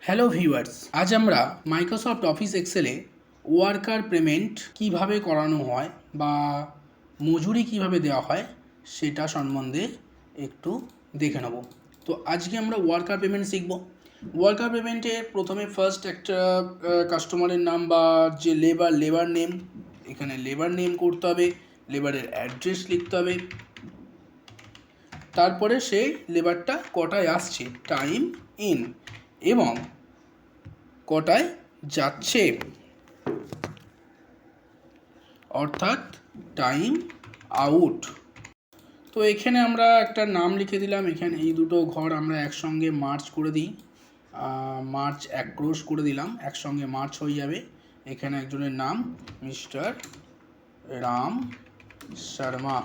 Hello viewers, আজ আমরা Microsoft office এক্সেলে worker payment কিভাবে করানো হয় বা মজুরি কিভাবে দেওয়া হয় সেটা সম্বন্ধে একটু দেখে নেব। তো আজকে আমরা ওয়ার্কার পেমেন্ট শিখব। ওয়ার্কার পেমেন্টের প্রথমে ফার্স্ট একটা কাস্টমারের নাম বা যে লেবার নেম, এখানে লেবার নেম করতে হবে, লেবারের অ্যাড্রেস লিখতে হবে, তারপরে সেই লেবারটা কটায় আসছে টাইম ইন এবং কটায় যাচ্ছে অর্থাৎ টাইম আউট। তো এখানে আমরা একটা নাম লিখে দিলাম। এখানে এই দুটো ঘর আমরা একসঙ্গে মার্চ করে দিই, মার্চ অ্যাক্রস করে দিলাম, একসঙ্গে মার্চ হয়ে যাবে। এখানে একজনের নাম mister Ram Sharma,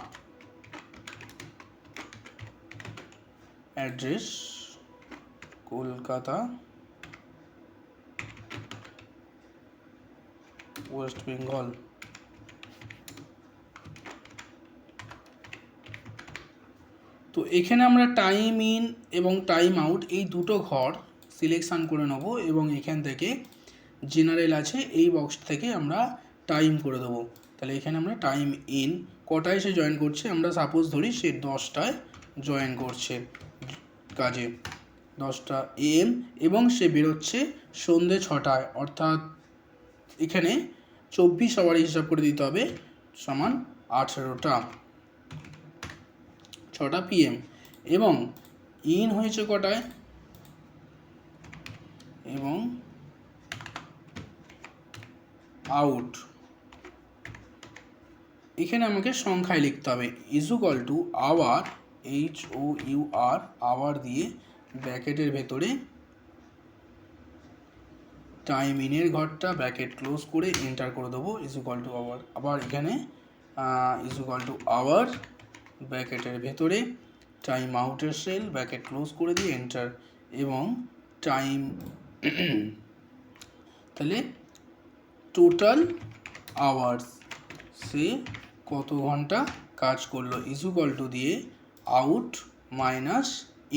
address Kolkata, West Bengal. তো এখানে আমরা টাইম ইন এবং টাইম আউট এই দুটো ঘর সিলেকশান করে নেব এবং এখান থেকে জেনারেল আছে এই বক্স থেকে আমরা টাইম করে দেবো। তাহলে এখানে আমরা টাইম ইন কটায় সে জয়েন করছে, আমরা সাপোজ ধরি সে 10টায় জয়েন করছে কাজে, 10টা AM এবং সে বেরোচ্ছে সন্ধ্যে 6টায়, অর্থাৎ এখানে 24 আওয়ার হিসাব করে দিতে হবে, সমান 18টা, 6টা PM। এবং ইন হয়েছে কটায় এবং আউট এখানে আমাকে সংখ্যায় লিখতে হবে, equal to hour, HOUR hour দিয়ে ব্র্যাকেটের ভেতরে টাইম ইনের ঘরটা ব্র্যাকেট ক্লোজ করে এন্টার করে দেবো, ইজুকাল টু আওয়ার। আবার এখানে ইজুকাল টু আওয়ার ব্র্যাকেটের ভেতরে টাইম আউটের সেল ব্র্যাকেট ক্লোজ করে দিয়ে এন্টার এবং টাইম তাহলে টোটাল আওয়ার্স, সে কত ঘন্টা কাজ করলো, ইজুকাল টু দিয়ে আউট মাইনাস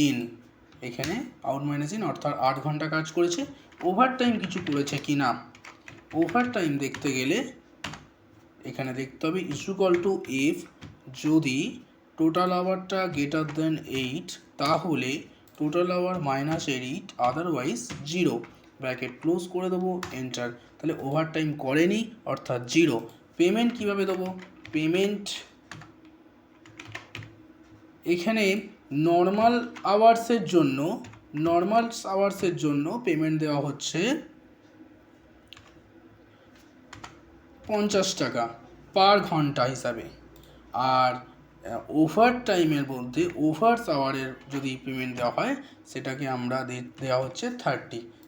ইন, এখানে আউট মাইনাস ইন অর্থাৎ 8 ঘন্টা কাজ করেছে। ওভার টাইম কিছু করেছে কি না, ওভার টাইম দেখতে গেলে এখানে দেখতে হবে ইজুকাল টু ইফ যদি টোটাল আওয়ারটা গ্রেটার দেন 8 তাহলে total hour minus 8 otherwise 0, bracket close করে দেবো এন্টার। তাহলে ওভার টাইম করেনি অর্থাৎ 0। পেমেন্ট কিভাবে দেবো, পেমেন্ট এখানে নর্মাল আওয়ার্সের জন্য পেমেন্ট দেওয়া হচ্ছে 50 টাকা পার ঘন্টা হিসাবে, আর ওভার টাইমের মধ্যে ওভার আওয়ারের যদি পেমেন্ট দেওয়া হয় সেটাকে আমরা দেওয়া হচ্ছে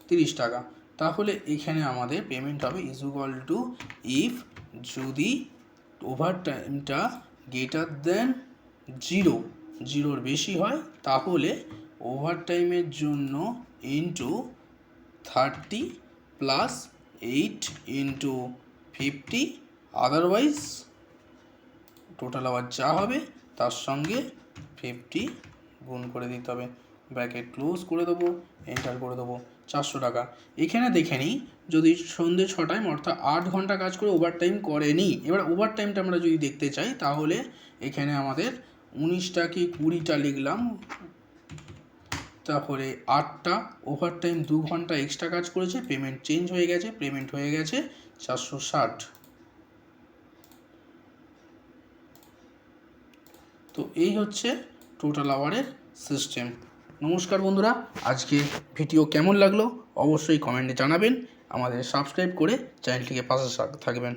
30 টাকা। তাহলে এখানে আমাদের পেমেন্ট হবে ইজুকাল টু ইফ যদি ওভার টাইমটা গ্রেটার দেন 0-0 বেশি হয় তাহলে ওভার টাইমের জন্য into 30 plus 8 into 50, otherwise total hour যা হবে তার সঙ্গে 50 গুণ করে দিতে হবে, ব্র্যাকেট ক্লোজ করে দেবো এন্টার করে দেবো, 400 টাকা। এখানে দেখে নিই যদি সন্ধ্যে 6টায় অর্থাৎ 8 ঘন্টা কাজ করে ওভার টাইম করেনি। এবার ওভার টাইমটা আমরা যদি দেখতে চাই তাহলে এখানে আমাদের 19টা কি 20টা লিখলাম, তারপরে 8টা ওভার টাইম 2 ঘন্টা এক্সট্রা কাজ করেছে, পেমেন্ট চেঞ্জ হয়ে গেছে, পেমেন্ট হয়ে গেছে 460। তো এই হচ্ছে টোটাল আওয়ারের সিস্টেম। নমস্কার বন্ধুরা, আজকে ভিডিও কেমন লাগলো অবশ্যই কমেন্টে জানাবেন, আমাদের সাবস্ক্রাইব করে চ্যানেলটিকে পাশে থাকবেন।